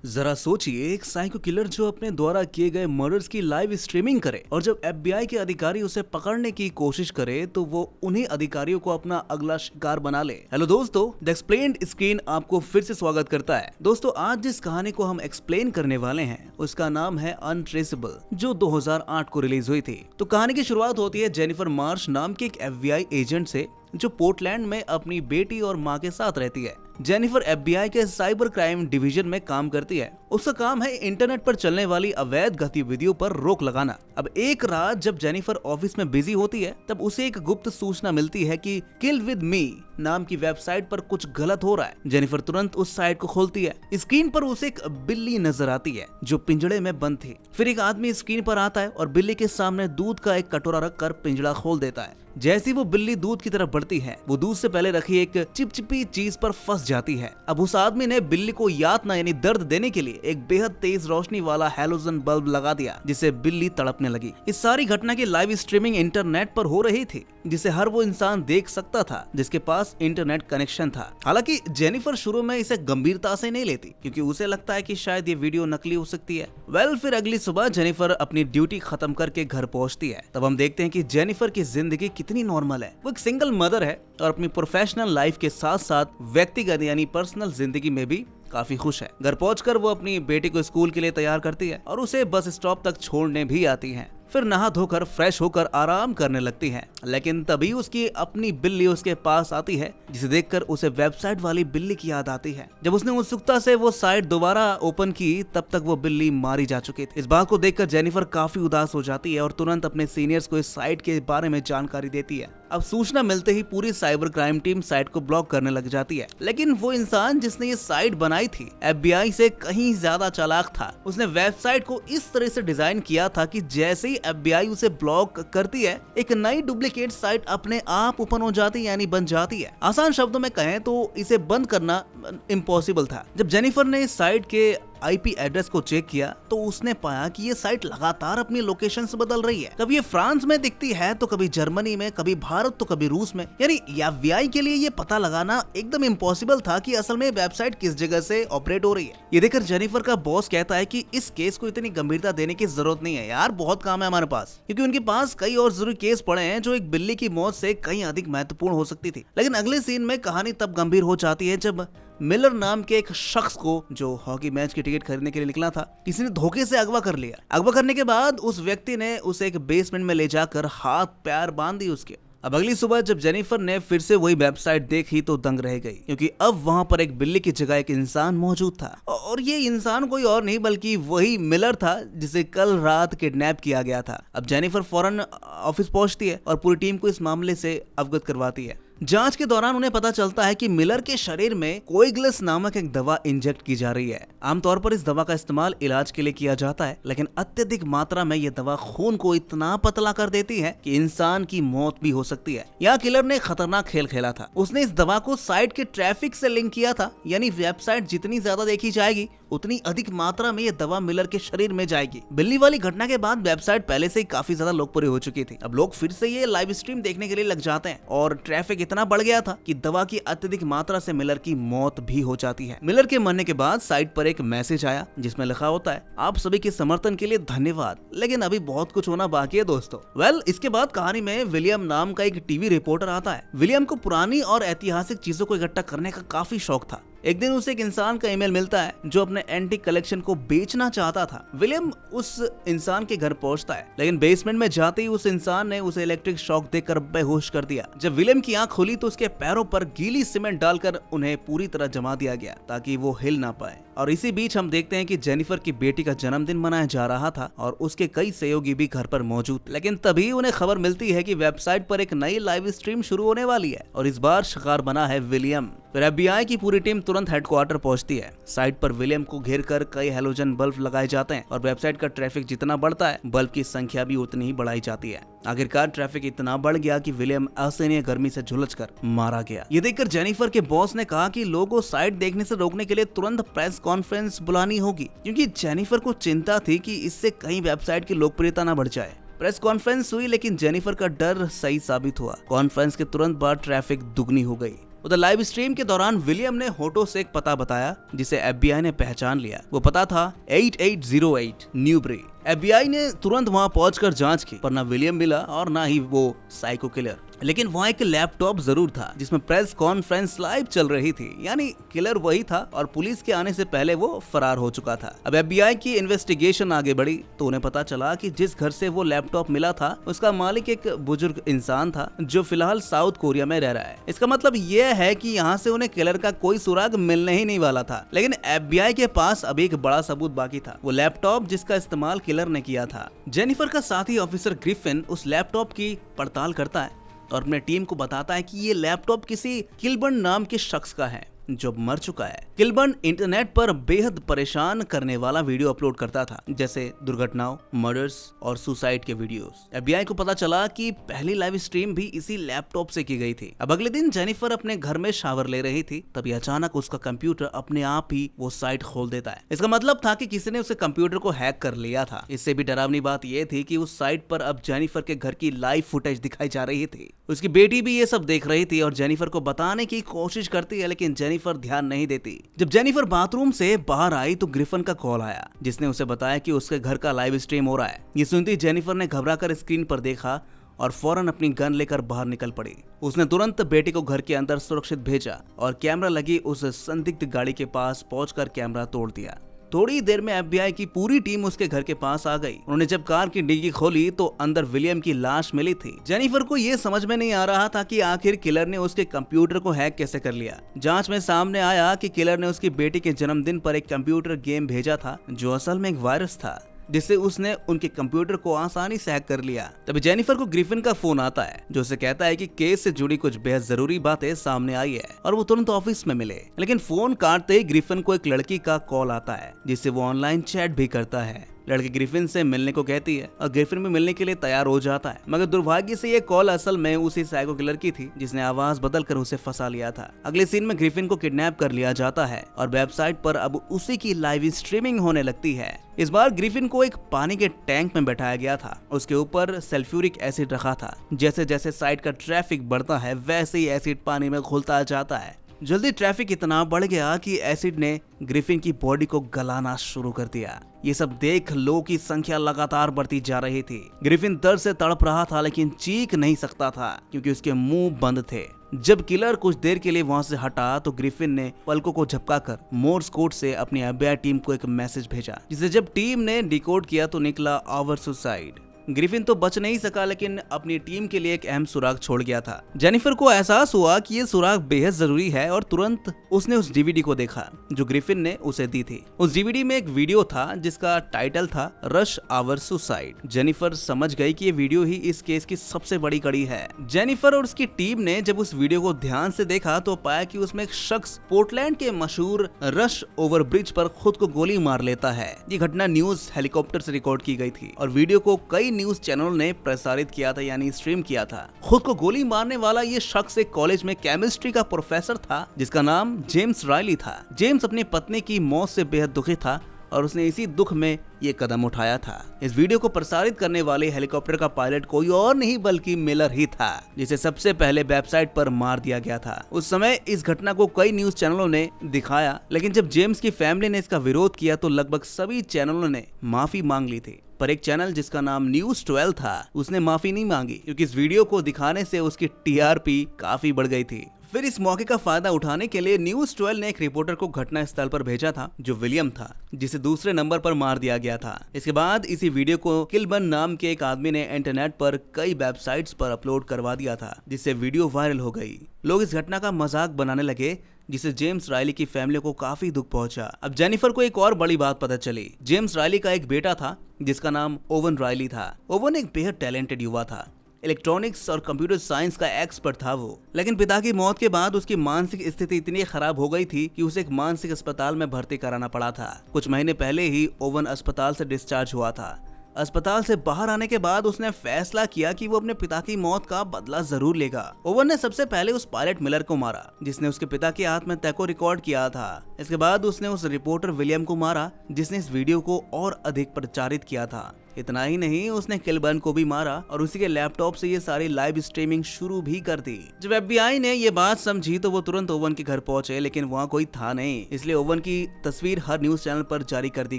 जरा सोचिए, एक साइको किलर जो अपने द्वारा किए गए मर्डर्स की लाइव स्ट्रीमिंग करे और जब एफबीआई के अधिकारी उसे पकड़ने की कोशिश करे तो वो उन्हीं अधिकारियों को अपना अगला शिकार बना ले। हेलो दोस्तों, द एक्सप्लेन्ड स्क्रीन आपको फिर से स्वागत करता है। दोस्तों, आज जिस कहानी को हम एक्सप्लेन करने वाले हैं उसका नाम है अनट्रेसेबल, जो 2008 को रिलीज हुई थी। तो कहानी की शुरुआत होती है जेनिफर मार्श नाम के एक एफबीआई एजेंट से, जो पोर्टलैंड में अपनी बेटी और माँ के साथ रहती है। जेनिफर एफबीआई के साइबर क्राइम डिवीजन में काम करती है। उसका काम है इंटरनेट पर चलने वाली अवैध गतिविधियों पर रोक लगाना। अब एक रात जब जेनिफर ऑफिस में बिजी होती है, तब उसे एक गुप्त सूचना मिलती है कि किल विद मी नाम की वेबसाइट पर कुछ गलत हो रहा है। जेनिफर तुरंत उस साइट को खोलती है। स्क्रीन पर उसे एक बिल्ली नजर आती है जो पिंजड़े में बंद थी। फिर एक आदमी स्क्रीन पर आता है और बिल्ली के सामने दूध का एक कटोरा रखकर पिंजड़ा खोल देता है। जैसी वो बिल्ली दूध की तरफ बढ़ती है, वो दूध से पहले रखी एक चिपचिपी चीज पर फंस जाती है। अब उस आदमी ने बिल्ली को यातना यानी दर्द देने के लिए एक बेहद तेज रोशनी वाला हैलोजन बल्ब लगा दिया, जिससे बिल्ली तड़पने लगी। इस सारी घटना की लाइव स्ट्रीमिंग इंटरनेट पर हो रही थी, जिसे हर वो इंसान देख सकता था जिसके पास इंटरनेट कनेक्शन था। हालांकि जेनिफर शुरू में इसे गंभीरता से नहीं लेती, क्योंकि उसे लगता है कि शायद ये वीडियो नकली हो सकती है। फिर अगली सुबह जेनिफर अपनी ड्यूटी खत्म करके घर पहुंचती है। तब हम देखते हैं कि जेनिफर की जिंदगी कितनी नॉर्मल है। वो एक सिंगल मदर है और अपनी प्रोफेशनल लाइफ के साथ साथ व्यक्तिगत यानी पर्सनल जिंदगी में भी काफी खुश है। घर पहुंचकर वो अपनी बेटी को स्कूल के लिए तैयार करती है और उसे बस स्टॉप तक छोड़ने भी आती है। फिर नहा धोकर फ्रेश होकर आराम करने लगती है। लेकिन तभी उसकी अपनी बिल्ली उसके पास आती है, जिसे देखकर उसे वेबसाइट वाली बिल्ली की याद आती है। जब उसने उत्सुकता से वो साइट दोबारा ओपन की, तब तक वो बिल्ली मारी जा चुकी थी। इस बात को देखकर जेनिफर काफी उदास हो जाती है और तुरंत अपने सीनियर्स को इस साइट के बारे में जानकारी देती है। अब सूचना मिलते ही पूरी साइबर क्राइम टीम साइट को ब्लॉक करने लग जाती है। लेकिन वो इंसान जिसने ये साइट बनाई थी एफबीआई से कहीं ज्यादा चालाक था। उसने वेबसाइट को इस तरह से डिजाइन किया था कि जैसे ही एफबीआई उसे ब्लॉक करती है, एक नई डुप्लीकेट साइट अपने आप ओपन हो जाती है यानी बन जाती है। आसान शब्दों में कहें तो इसे बंद करना इम्पॉसिबल था। जब जेनिफर ने इस साइट के आईपी एड्रेस को चेक किया तो उसने पाया कि ये साइट लगातार अपनी लोकेशंस बदल रही है। कभी ये फ्रांस में दिखती है तो कभी जर्मनी में, कभी भारत तो कभी रूस में। यानी एफबीआई के लिए ये पता लगाना एकदम इम्पॉसिबल था कि असल में वेबसाइट किस जगह से ऑपरेट हो रही है। ये देखकर जेनिफर का बॉस कहता है कि इस केस को इतनी गंभीरता देने की जरूरत नहीं है यार, बहुत काम है हमारे पास, क्योंकि उनके पास कई और जरूरी केस पड़े हैं जो एक बिल्ली की मौत से कहीं अधिक महत्वपूर्ण हो सकती थी। लेकिन अगले सीन में कहानी तब गंभीर हो जाती है जब मिलर नाम के एक शख्स को, जो हॉकी मैच की टिकट खरीदने के लिए निकला था, किसी ने धोखे से अगवा कर लिया। अगवा करने के बाद उस व्यक्ति ने उसे एक बेसमेंट में ले जाकर हाथ पैर बांध दी उसके। अब अगली सुबह जब जेनिफर ने फिर से वही वेबसाइट देखी तो दंग रह गई, क्योंकि अब वहां पर एक बिल्ली की जगह एक इंसान मौजूद था। और ये इंसान कोई और नहीं बल्कि वही मिलर था जिसे कल रात किडनैप किया गया था। अब जेनिफर फौरन ऑफिस पहुंचती है और पूरी टीम को इस मामले से अवगत करवाती है। जांच के दौरान उन्हें पता चलता है कि मिलर के शरीर में कोइग्लस नामक एक दवा इंजेक्ट की जा रही है। आमतौर पर इस दवा का इस्तेमाल इलाज के लिए किया जाता है, लेकिन अत्यधिक मात्रा में यह दवा खून को इतना पतला कर देती है कि इंसान की मौत भी हो सकती है। यहाँ किलर ने खतरनाक खेल खेला था। उसने इस दवा को साइट के ट्रैफिक से लिंक किया था, यानी वेबसाइट जितनी ज्यादा देखी जाएगी उतनी अधिक मात्रा में यह दवा मिलर के शरीर में जाएगी। बिल्ली वाली घटना के बाद वेबसाइट पहले से ही काफी ज्यादा लोकप्रिय हो चुकी थी। अब लोग फिर से ये लाइव स्ट्रीम देखने के लिए लग जाते हैं और ट्रैफिक इतना बढ़ गया था कि दवा की अत्यधिक मात्रा से मिलर की मौत भी हो जाती है। मिलर के मरने के बाद साइट पर एक मैसेज आया जिसमें लिखा होता है, आप सभी के समर्थन के लिए धन्यवाद, लेकिन अभी बहुत कुछ होना बाकी है दोस्तों। इसके बाद कहानी में विलियम नाम का एक टीवी रिपोर्टर आता है। विलियम को पुरानी और ऐतिहासिक चीजों को इकट्ठा करने का काफी शौक था। एक दिन उसे एक इंसान का ईमेल मिलता है जो अपने एंटीक कलेक्शन को बेचना चाहता था। विलियम उस इंसान के घर पहुंचता है, लेकिन बेसमेंट में जाते ही उस इंसान ने उसे इलेक्ट्रिक शॉक देकर बेहोश कर दिया। जब विलियम की आंख खुली तो उसके पैरों पर गीली सीमेंट डालकर उन्हें पूरी तरह जमा दिया गया ताकि वो हिल ना पाए। और इसी बीच हम देखते हैं कि जेनिफर की बेटी का जन्मदिन मनाया जा रहा था और उसके कई सहयोगी भी घर पर मौजूद। लेकिन तभी उन्हें खबर मिलती है कि वेबसाइट पर एक नई लाइव स्ट्रीम शुरू होने वाली है और इस बार शिकार बना है विलियम। फिर एफबीआई की पूरी टीम तुरंत हेडक्वार्टर पहुंचती है। साइट पर विलियम को घेर कर कई हैलोजन बल्ब लगाए जाते हैं और वेबसाइट का ट्रैफिक जितना बढ़ता है, बल्ब की संख्या भी उतनी ही बढ़ाई जाती है। आखिरकार ट्रैफिक इतना बढ़ गया कि विलियम असहनीय गर्मी से झुलसकर मारा गया। ये देखकर जेनिफर के बॉस ने कहा कि लोगों को साइट देखने से रोकने के लिए तुरंत प्रेस कॉन्फ्रेंस बुलानी होगी, क्योंकि जेनिफर को चिंता थी कि इससे कहीं वेबसाइट की लोकप्रियता न बढ़ जाए। प्रेस कॉन्फ्रेंस हुई, लेकिन जेनिफर का डर सही साबित हुआ। कॉन्फ्रेंस के तुरंत बाद ट्रैफिक दुगनी हो गई। उधर लाइव स्ट्रीम के दौरान विलियम ने होठों से एक पता बताया जिसे FBI ने पहचान लिया। वो पता था 8808 न्यूबरी। FBI ने तुरंत वहां पहुंचकर जांच की, पर ना विलियम मिला और ना ही वो साइको किलर। लेकिन वहाँ एक लैपटॉप जरूर था जिसमें प्रेस कॉन्फ्रेंस लाइव चल रही थी, यानी किलर वही था और पुलिस के आने से पहले वो फरार हो चुका था। अब FBI की इन्वेस्टिगेशन आगे बढ़ी तो उन्हें पता चला कि जिस घर से वो लैपटॉप मिला था उसका मालिक एक बुजुर्ग इंसान था जो फिलहाल साउथ कोरिया में रह रहा है। इसका मतलब यह है कि यहाँ से उन्हें किलर का कोई सुराग मिलने ही नहीं वाला था। लेकिन FBI के पास अब एक बड़ा सबूत बाकी था, वो लैपटॉप जिसका इस्तेमाल किलर ने किया था। जेनिफर का साथी ऑफिसर ग्रिफिन उस लैपटॉप की पड़ताल करता है और अपने टीम को बताता है कि ये लैपटॉप किसी किलबर्न नाम के शख्स का है जो मर चुका है। किलबर्न इंटरनेट पर बेहद परेशान करने वाला वीडियो अपलोड करता था, जैसे दुर्घटनाओं, मर्डर्स और सुसाइड के वीडियोस। FBI को पता चला कि पहली लाइव स्ट्रीम भी इसी लैपटॉप से की गई थी। अब अगले दिन जेनिफर अपने घर में शावर ले रही थी, तभी अचानक उसका कंप्यूटर अपने आप ही वो साइट खोल देता है। इसका मतलब था कि किसी ने उसके कंप्यूटर को हैक कर लिया था। इससे भी डरावनी बात यह थी कि उस साइट पर अब जेनिफर के घर की लाइव फुटेज दिखाई जा रही थी। उसकी बेटी भी ये सब देख रही थी और जेनिफर को बताने की कोशिश करती है, लेकिन जेनिफर ध्यान नहीं देती। जब जेनिफर बाथरूम से बाहर आई तो ग्रिफिन का कॉल आया जिसने उसे बताया कि उसके घर का लाइव स्ट्रीम हो रहा है। ये सुनती जेनिफर ने घबराकर स्क्रीन पर देखा और फौरन अपनी गन लेकर बाहर निकल पड़ी। उसने तुरंत बेटी को घर के अंदर सुरक्षित भेजा और कैमरा लगी उस संदिग्ध गाड़ी के पास पहुंचकर कैमरा तोड़ दिया। थोड़ी देर में FBI की पूरी टीम उसके घर के पास आ गई। उन्होंने जब कार की डिग्गी खोली तो अंदर विलियम की लाश मिली थी। जेनिफर को यह समझ में नहीं आ रहा था कि आखिर किलर ने उसके कंप्यूटर को हैक कैसे कर लिया। जांच में सामने आया कि किलर ने उसकी बेटी के जन्मदिन पर एक कंप्यूटर गेम भेजा था जो असल में एक वायरस था, जिससे उसने उनके कंप्यूटर को आसानी से हैक कर लिया। तभी जेनिफर को ग्रिफिन का फोन आता है जो उसे कहता है कि केस से जुड़ी कुछ बेहद जरूरी बातें सामने आई है और वो तुरंत ऑफिस में मिले। लेकिन फोन काटते ही ग्रिफिन को एक लड़की का कॉल आता है जिससे वो ऑनलाइन चैट भी करता है। लड़की ग्रिफिन से मिलने को कहती है और ग्रिफिन भी मिलने के लिए तैयार हो जाता है, मगर दुर्भाग्य से ये कॉल असल में उसी साइको किलर की थी जिसने आवाज बदलकर उसे फंसा लिया था। अगले सीन में ग्रिफिन को किडनैप कर लिया जाता है और वेबसाइट पर अब उसी की लाइव स्ट्रीमिंग होने लगती है। इस बार ग्रिफिन को एक पानी के टैंक में बैठाया गया था, उसके ऊपर सल्फ्यूरिक एसिड रखा था। जैसे जैसे साइट का ट्रैफिक बढ़ता है वैसे ही एसिड पानी में घुलता जाता है। जल्दी ट्रैफिक इतना बढ़ गया कि एसिड ने ग्रिफिन की बॉडी को गलाना शुरू कर दिया। ये सब देख लोगों की संख्या लगातार बढ़ती जा रही थी। ग्रिफिन दर्द से तड़प रहा था लेकिन चीख नहीं सकता था क्योंकि उसके मुंह बंद थे। जब किलर कुछ देर के लिए वहां से हटा तो ग्रिफिन ने पलकों को झपकाकर मोर्स कोड से अपनी FBI टीम को एक मैसेज भेजा, जिसे जब टीम ने डिकोड किया तो निकला आवर सुसाइड। ग्रिफिन तो बच नहीं सका लेकिन अपनी टीम के लिए एक अहम सुराग छोड़ गया था। जेनिफर को एहसास हुआ कि ये सुराग बेहद जरूरी है और तुरंत उसने उस DVD को देखा जो ग्रिफिन ने उसे दी थी। उस DVD में एक वीडियो था जिसका टाइटल था रश आवर सुसाइड। जेनिफर समझ गई कि ये वीडियो ही इस केस की सबसे बड़ी कड़ी है। जेनिफर और उसकी टीम ने जब उस वीडियो को ध्यान से देखा तो पाया कि उसमें एक शख्स पोर्टलैंड के मशहूर रश ओवर ब्रिज पर खुद को गोली मार लेता है। ये घटना न्यूज हेलीकॉप्टर से रिकॉर्ड की गई थी और वीडियो को कई न्यूज चैनल ने प्रसारित किया था, यानी स्ट्रीम किया था। खुद को गोली मारने वाला ये शख्स एक कॉलेज में केमिस्ट्री का प्रोफेसर था जिसका नाम जेम्स रायली था। जेम्स अपनी पत्नी की मौत से बेहद दुखी था और उसने इसी दुख में ये कदम उठाया था। इस वीडियो को प्रसारित करने वाले हेलीकॉप्टर का पायलट कोई और नहीं बल्कि मिलर ही था, जिसे सबसे पहले वेबसाइट पर मार दिया गया था। उस समय इस घटना को कई न्यूज चैनलों ने दिखाया, लेकिन जब जेम्स की फैमिली ने इसका विरोध किया तो लगभग सभी चैनलों ने माफी मांग ली थी। पर एक चैनल जिसका नाम न्यूज 12 था उसने माफी नहीं मांगी क्योंकि इस वीडियो को दिखाने से उसकी TRP काफी बढ़ गई थी। फिर इस मौके का फायदा उठाने के लिए न्यूज 12 ने एक रिपोर्टर को घटना स्थल पर भेजा था जो विलियम था, जिसे दूसरे नंबर पर मार दिया गया था। इसके बाद इसी वीडियो को किलबर्न नाम के एक आदमी ने इंटरनेट पर कई वेबसाइट्स पर अपलोड करवा दिया था, जिससे वीडियो वायरल हो गई। लोग इस घटना का मजाक बनाने लगे जिससे जेम्स रायली की फैमिली को काफी दुख पहुंचा। अब जेनिफर को एक और बड़ी बात पता चली। जेम्स रायली का एक बेटा था जिसका नाम ओवन रायली था। ओवन एक बेहद टैलेंटेड युवा था, इलेक्ट्रॉनिक्स और कंप्यूटर साइंस का एक्सपर्ट था वो। लेकिन पिता की मौत के बाद उसकी मानसिक स्थिति इतनी खराब हो गई थी कि उसे एक मानसिक अस्पताल में भर्ती कराना पड़ा था। कुछ महीने पहले ही ओवन अस्पताल से डिस्चार्ज हुआ था। अस्पताल से बाहर आने के बाद उसने फैसला किया कि वो अपने पिता की मौत का बदला जरूर लेगा। ओवन ने सबसे पहले उस पायलट मिलर को मारा जिसने उसके पिता के आत्महत्या को रिकॉर्ड किया था। इसके बाद उसने उस रिपोर्टर विलियम को मारा जिसने इस वीडियो को और अधिक प्रचारित किया था। इतना ही नहीं, उसने किलबर्न को भी मारा और उसी के लैपटॉप से ये सारी लाइव स्ट्रीमिंग शुरू भी कर दी। जब FBI ने ये बात समझी तो वो तुरंत ओवन के घर पहुंचे, लेकिन वहाँ कोई था नहीं, इसलिए ओवन की तस्वीर हर न्यूज चैनल पर जारी कर दी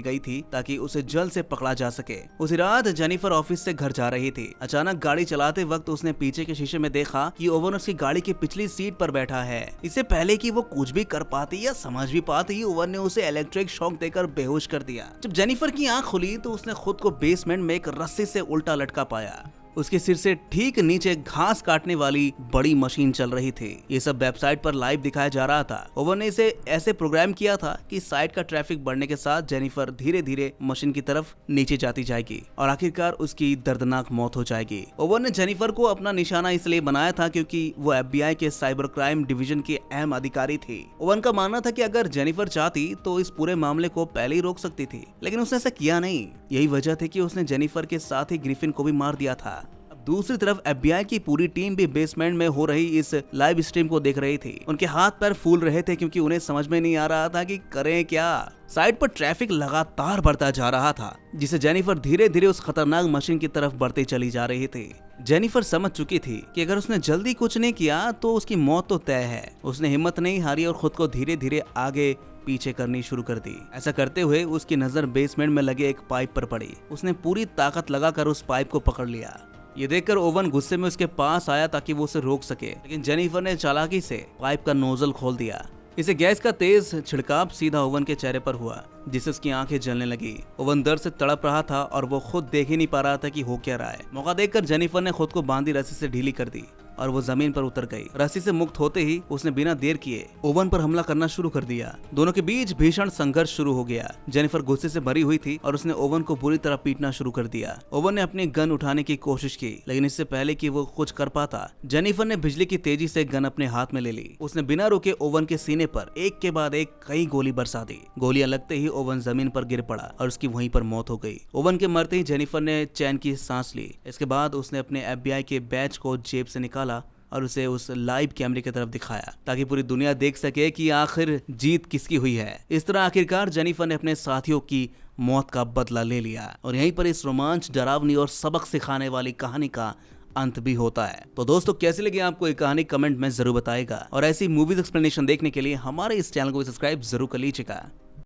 गई थी ताकि उसे जल्द से पकड़ा जा सके। उसी रात जेनिफर ऑफिस से घर जा रही थी। अचानक गाड़ी चलाते वक्त उसने पीछे के शीशे में देखा कि ओवन उसकी गाड़ी की पिछली सीट पर बैठा है। इससे पहले कि वो कुछ भी कर पाती या समझ भी पाती, ओवन ने उसे इलेक्ट्रिक शॉक देकर बेहोश कर दिया। जब जेनिफर की आंख खुली तो उसने खुद को बेसमेंट में एक रस्सी से उल्टा लटका पाया। उसके सिर से ठीक नीचे घास काटने वाली बड़ी मशीन चल रही थी। ये सब वेबसाइट पर लाइव दिखाया जा रहा था। ओवन ने इसे ऐसे प्रोग्राम किया था कि साइट का ट्रैफिक बढ़ने के साथ जेनिफर धीरे धीरे मशीन की तरफ नीचे जाती जाएगी और आखिरकार उसकी दर्दनाक मौत हो जाएगी। ओवन ने जेनिफर को अपना निशाना इसलिए बनाया था क्योंकि वो FBI के साइबर क्राइम डिवीजन की अहम अधिकारी थी। ओवन का मानना था कि अगर जेनिफर चाहती तो इस पूरे मामले को पहले ही रोक सकती थी, लेकिन उसने ऐसा किया नहीं। यही वजह थी कि उसने जेनिफर के साथ ही ग्रिफिन को भी मार दिया था। दूसरी तरफ FBI की पूरी टीम भी बेसमेंट में हो रही इस लाइव स्ट्रीम को देख रही थी। उनके हाथ पैर फूल रहे थे क्योंकि उन्हें समझ में नहीं आ रहा था कि करें क्या। साइट पर ट्रैफिक लगातार बढ़ता जा रहा था, जिसे जेनिफर धीरे धीरे उस खतरनाक मशीन की तरफ बढ़ती चली जा रही थी। जेनिफर समझ चुकी थी कि अगर उसने जल्दी कुछ नहीं किया तो उसकी मौत तो तय है। उसने हिम्मत नहीं हारी और खुद को धीरे धीरे आगे पीछे करनी शुरू कर दी। ऐसा करते हुए उसकी नजर बेसमेंट में लगे एक पाइप पर पड़ी। उसने पूरी ताकत लगाकर उस पाइप को पकड़ लिया। ये देखकर ओवन गुस्से में उसके पास आया ताकि वो उसे रोक सके, लेकिन जेनिफर ने चालाकी से पाइप का नोजल खोल दिया। इसे गैस का तेज छिड़काव सीधा ओवन के चेहरे पर हुआ, जिससे उसकी आंखें जलने लगी। ओवन दर्द से तड़प रहा था और वो खुद देख ही नहीं पा रहा था कि हो क्या रहा है। मौका देखकर जेनिफर ने खुद को बांधी रस्सी से ढीली कर दी और वो जमीन पर उतर गई। रस्सी से मुक्त होते ही उसने बिना देर किए ओवन पर हमला करना शुरू कर दिया। दोनों के बीच भीषण संघर्ष शुरू हो गया। जेनिफर गुस्से से भरी हुई थी और उसने ओवन को बुरी तरह पीटना शुरू कर दिया। ओवन ने अपनी गन उठाने की कोशिश की, लेकिन इससे पहले कि वो कुछ कर पाता, जेनिफर ने बिजली की तेजी से गन अपने हाथ में ले ली। उसने बिना रुके ओवन के सीने पर एक के बाद एक कई गोली बरसा दी। गोलियां लगते ही ओवन जमीन पर गिर पड़ा और उसकी वहीं पर मौत हो गई। ओवन के मरते ही जेनिफर ने चैन की सांस ली। इसके बाद उसने अपने FBI के बैच को जेब से निकाला और उसे उस लाइव कैमरे की तरफ दिखाया ताकि पूरी दुनिया देख सके कि आखिर जीत किसकी हुई है। इस तरह आखिरकार जेनिफर ने अपने साथियों की मौत का बदला ले लिया और यहीं पर इस रोमांच, डरावनी और सबक सिखाने वाली कहानी का अंत भी होता है। तो दोस्तों, कैसी लगी आपको ये कहानी कमेंट में जरूर बताएगा और ऐसी मूवीज एक्सप्लेनेशन देखने के लिए हमारे इस चैनल को सब्सक्राइब जरूर कर लीजिएगा।